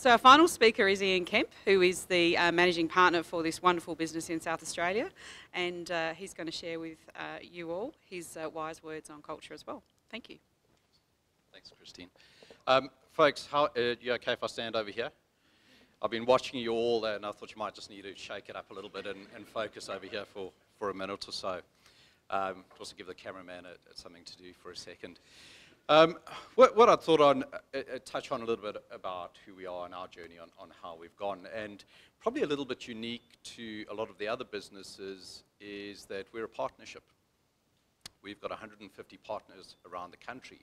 So our final speaker is Ian Kemp, who is the managing partner for this wonderful business in South Australia, and he's going to share with you all his wise words on culture as well. Thank you. Thanks, Christine. Folks, you okay if I stand over here? I've been watching you all, and I thought you might just need to shake it up a little bit and focus over here for a minute or so. Also give the cameraman something to do for a second. What I thought I'd touch on a little bit about who we are and our journey on how we've gone, and probably a little bit unique to a lot of the other businesses is that we're a partnership. We've got 150 partners around the country.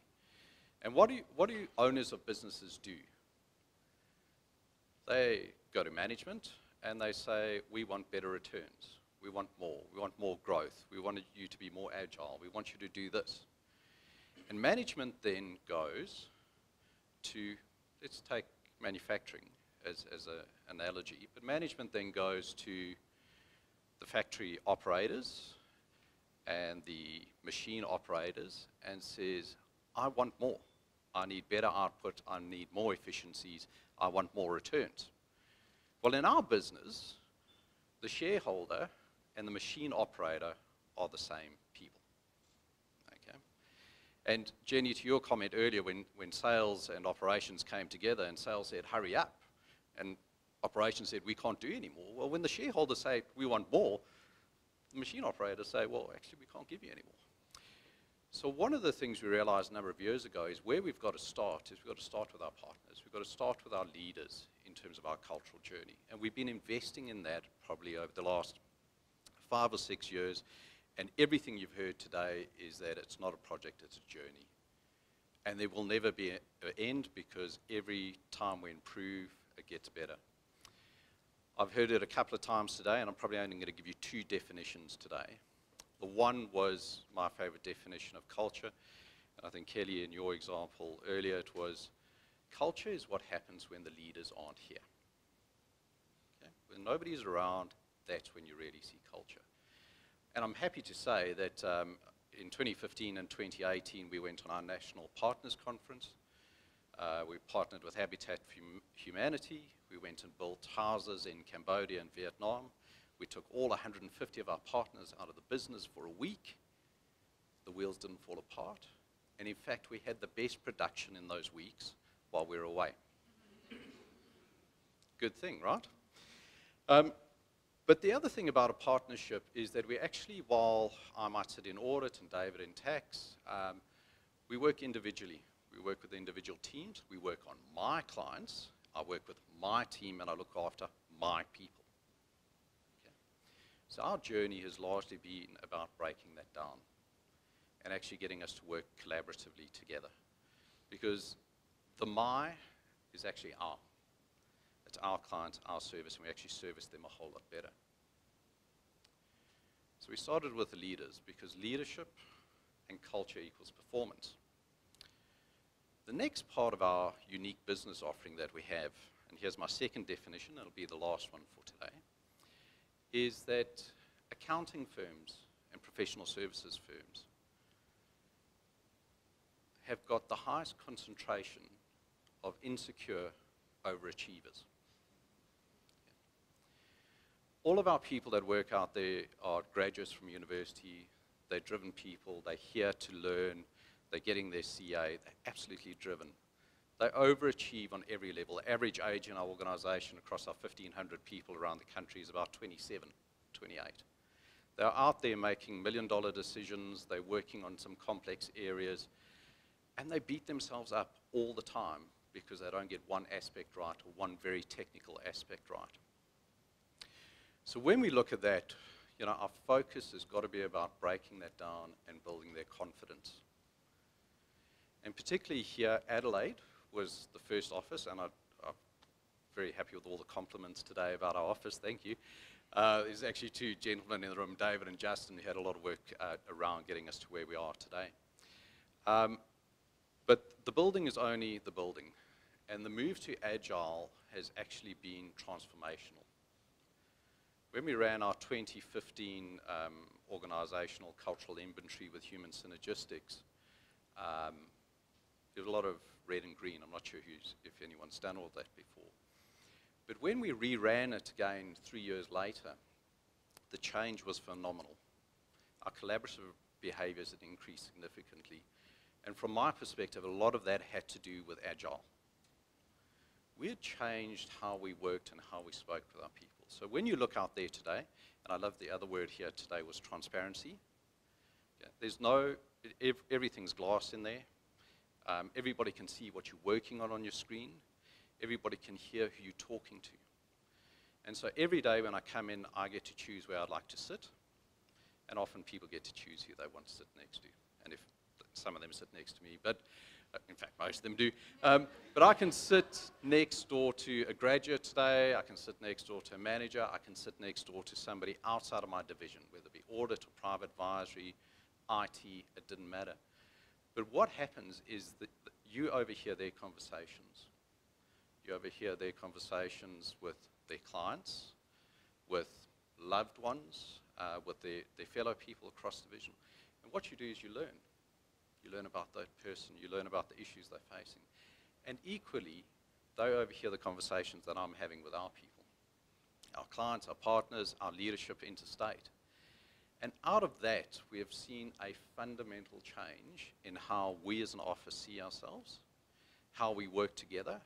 And what do owners of businesses do? They go to management and they say, we want better returns. We want more growth. We want you to be more agile. We want you to do this. And management then goes to, let's take manufacturing as an analogy, but management then goes to the factory operators and the machine operators and says, I want more. I need better output. I need more efficiencies. I want more returns. Well, in our business, the shareholder and the machine operator are the same people. Okay? And Jenny, to your comment earlier, when sales and operations came together and sales said, hurry up, and operations said, we can't do anymore. Well, when the shareholders say, we want more, the machine operators say, well, actually, we can't give you any more. So one of the things we realized a number of years ago is where we've got to start is we've got to start with our partners. We've got to start with our leaders in terms of our cultural journey. And we've been investing in that probably over the last 5 or 6 years. And everything you've heard today is that it's not a project, it's a journey. And there will never be an end because every time we improve, it gets better. I've heard it a couple of times today, and I'm probably only going to give you 2 definitions today. The one was my favorite definition of culture, and I think Kelly, in your example earlier, it was culture is what happens when the leaders aren't here. Okay? When nobody's around, that's when you really see culture. And I'm happy to say that in 2015 and 2018, we went on our National Partners Conference. We partnered with Habitat for Humanity. We went and built houses in Cambodia and Vietnam. We took all 150 of our partners out of the business for a week. The wheels didn't fall apart. And in fact, we had the best production in those weeks while we were away. Good thing, right? But the other thing about a partnership is that we actually, while I might sit in audit and David in tax, we work individually. We work with individual teams. We work on my clients. I work with my team, and I look after my people. So our journey has largely been about breaking that down and actually getting us to work collaboratively together. Because the my is actually our. It's our clients, our service, and we actually service them a whole lot better. So we started with the leaders because leadership and culture equals performance. The next part of our unique business offering that we have, and here's my second definition, it'll be the last one for today, is that accounting firms and professional services firms have got the highest concentration of insecure overachievers. All of our people that work out there are graduates from university, they're driven people, they're here to learn, they're getting their CA, they're absolutely driven. They overachieve on every level. The average age in our organization across our 1,500 people around the country is about 27. 28. They're out there making million-dollar decisions, they're working on some complex areas, and they beat themselves up all the time because they don't get one aspect right or one very technical aspect right. So when we look at that, you know, our focus has got to be about breaking that down and building their confidence. And particularly here, Adelaide was the first office, and I'm very happy with all the compliments today about our office, thank you. There's actually 2 gentlemen in the room, David and Justin, who had a lot of work around getting us to where we are today. But the building is only the building, and the move to Agile has actually been transformational. When we ran our 2015 organizational cultural inventory with human synergistics, there was a lot of red and green. I'm not sure if anyone's done all that before. But when we reran it again 3 years later, the change was phenomenal. Our collaborative behaviors had increased significantly. And from my perspective, a lot of that had to do with Agile. We had changed how we worked and how we spoke with our people. So when you look out there today, and I love the other word here today was transparency. Yeah, there's no, everything's glass in there. Everybody can see what you're working on your screen. Everybody can hear who you're talking to. And so every day when I come in, I get to choose where I'd like to sit. And often people get to choose who they want to sit next to. And if some of them sit next to me, but in fact, most of them do. But I can sit next door to a graduate today. I can sit next door to a manager. I can sit next door to somebody outside of my division, whether it be audit or private advisory, IT, it didn't matter. But what happens is that you overhear their conversations. You overhear their conversations with their clients, with loved ones, with their fellow people across the division. And what you do is you learn. You learn about that person. You learn about the issues they're facing. And equally, they overhear the conversations that I'm having with our people, our clients, our partners, our leadership interstate. And out of that, we have seen a fundamental change in how we as an office see ourselves, how we work together,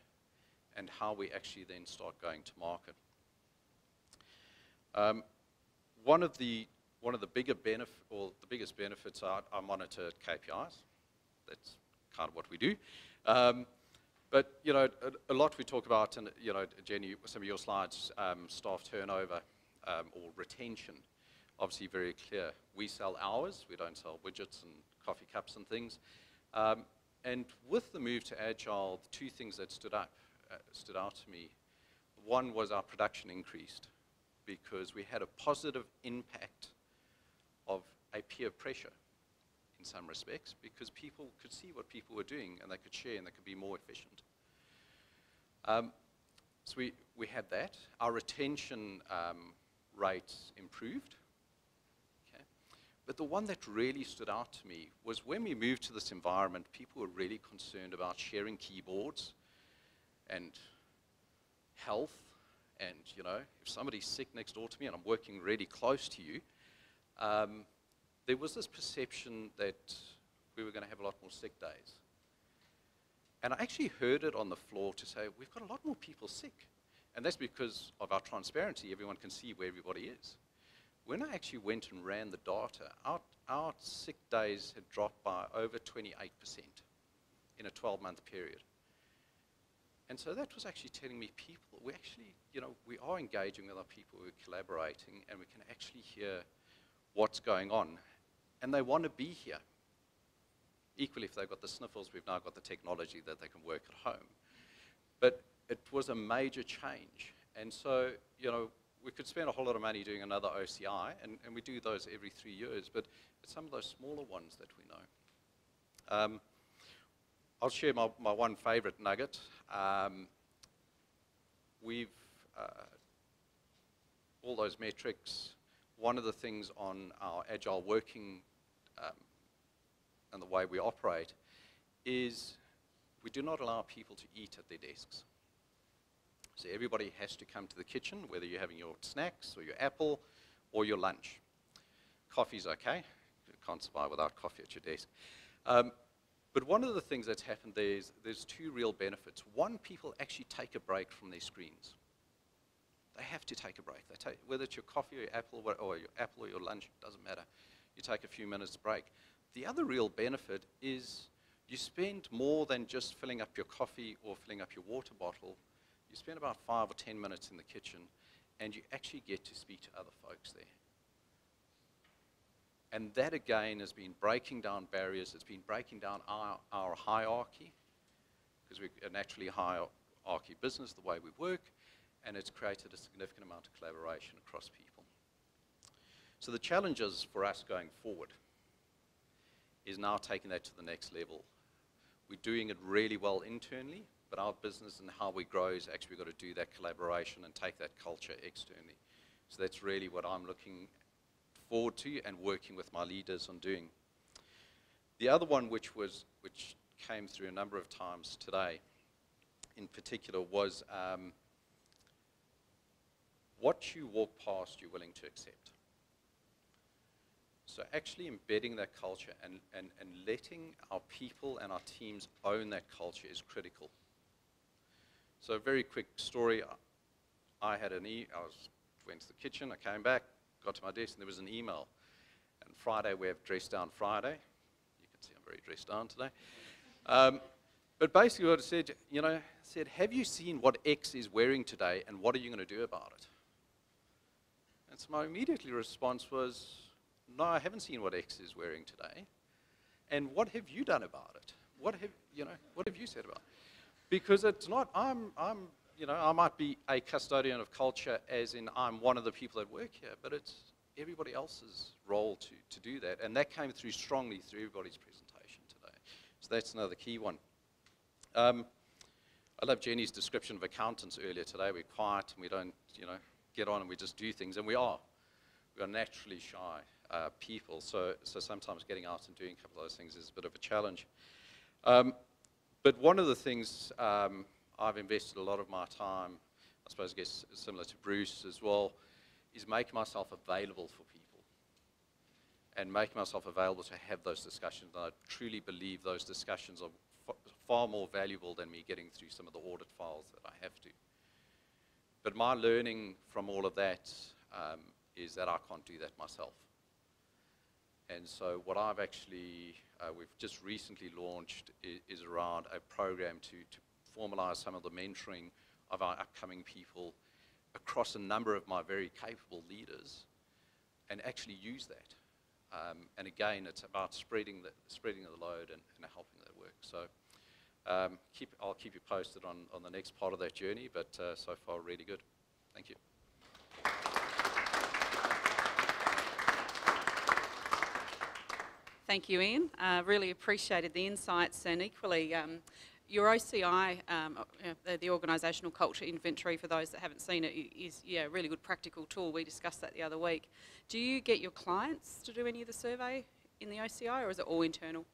and how we actually then start going to market. One of the bigger the biggest benefits are I monitor KPIs. That's kind of what we do. But you know, a lot we talk about, and you know, Jenny, some of your slides, staff turnover or retention. Obviously, very clear. We sell hours. We don't sell widgets and coffee cups and things. And with the move to Agile, the two things that stood out to me. One was our production increased because we had a positive impact of a peer pressure in some respects, because people could see what people were doing and they could share and they could be more efficient. So we had that. Our retention rates improved. Okay. But the one that really stood out to me was when we moved to this environment, people were really concerned about sharing keyboards and health. And you know, if somebody's sick next door to me and I'm working really close to you, there was this perception that we were going to have a lot more sick days. And I actually heard it on the floor to say, we've got a lot more people sick. And that's because of our transparency. Everyone can see where everybody is. When I actually went and ran the data, our sick days had dropped by over 28% in a 12-month period. And so that was actually telling me people, we actually, you know, we are engaging with our people, we're collaborating, and we can actually hear what's going on. And they want to be here. Equally, if they've got the sniffles, we've now got the technology that they can work at home. But it was a major change. And so, you know, we could spend a whole lot of money doing another OCI, and we do those every 3 years, but it's some of those smaller ones that we know. I'll share my one favorite nugget. All those metrics, one of the things on our agile working and the way we operate is we do not allow people to eat at their desks. So everybody has to come to the kitchen, whether you're having your snacks or your apple or your lunch. Coffee's okay. You can't survive without coffee at your desk. But one of the things that's happened there is there's two real benefits. One, people actually take a break from their screens. They have to take a break. They take, whether it's your coffee or your lunch, it doesn't matter. You take a few minutes break. The other real benefit is you spend more than just filling up your coffee or filling up your water bottle. You spend about 5 or 10 minutes in the kitchen, and you actually get to speak to other folks there. And that, again, has been breaking down barriers. It's been breaking down our hierarchy, because we're a naturally hierarchy business, the way we work, and it's created a significant amount of collaboration across people. So the challenges for us going forward is now taking that to the next level. We're doing it really well internally, but our business and how we grow is actually we've got to do that collaboration and take that culture externally. So that's really what I'm looking forward to and working with my leaders on doing. The other one which came through a number of times today in particular was what you walk past, you're willing to accept. So actually embedding that culture and letting our people and our teams own that culture is critical. So a very quick story. I went to the kitchen, I came back, got to my desk, and there was an email. And Friday, we have Dress Down Friday. You can see I'm very dressed down today. But basically what it said, have you seen what X is wearing today, and what are you going to do about it? And so my immediate response was, no, I haven't seen what X is wearing today. And what have you done about it? What have you said about it? Because it's not, I might be a custodian of culture as in I'm one of the people that work here, but it's everybody else's role to do that. And that came through strongly through everybody's presentation today. So that's another key one. I love Jenny's description of accountants earlier today. We're quiet and we don't, get on and we just do things, and we are. We are naturally shy people, so sometimes getting out and doing a couple of those things is a bit of a challenge. But one of the things I've invested a lot of my time, I suppose I guess similar to Bruce as well, is making myself available for people and making myself available to have those discussions. And I truly believe those discussions are far more valuable than me getting through some of the audit files that I have to. But my learning from all of that is that I can't do that myself. And so what I've actually, we've just recently launched is around a program to formalize some of the mentoring of our upcoming people across a number of my very capable leaders and actually use that. And again, it's about spreading the load and helping that work. So I'll keep you posted on the next part of that journey, but so far really good. Thank you. Thank you, Ian. Really appreciated the insights, and equally your OCI, the Organisational Culture Inventory, for those that haven't seen it, is a really good practical tool. We discussed that the other week. Do you get your clients to do any of the survey in the OCI, or is it all internal?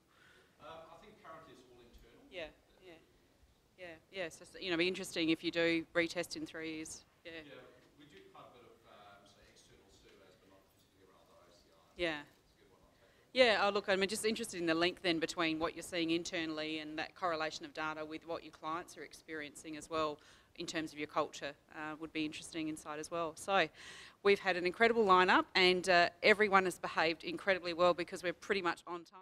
I think currently it's all internal. Yeah. So it'd be interesting if you do retest in 3 years. Yeah, we do quite a bit of external surveys, but not particularly around the OCI. Yeah. Yeah, look, I'm just interested in the link then between what you're seeing internally and that correlation of data with what your clients are experiencing as well in terms of your culture. Would be interesting insight as well. So we've had an incredible lineup, and everyone has behaved incredibly well because we're pretty much on time.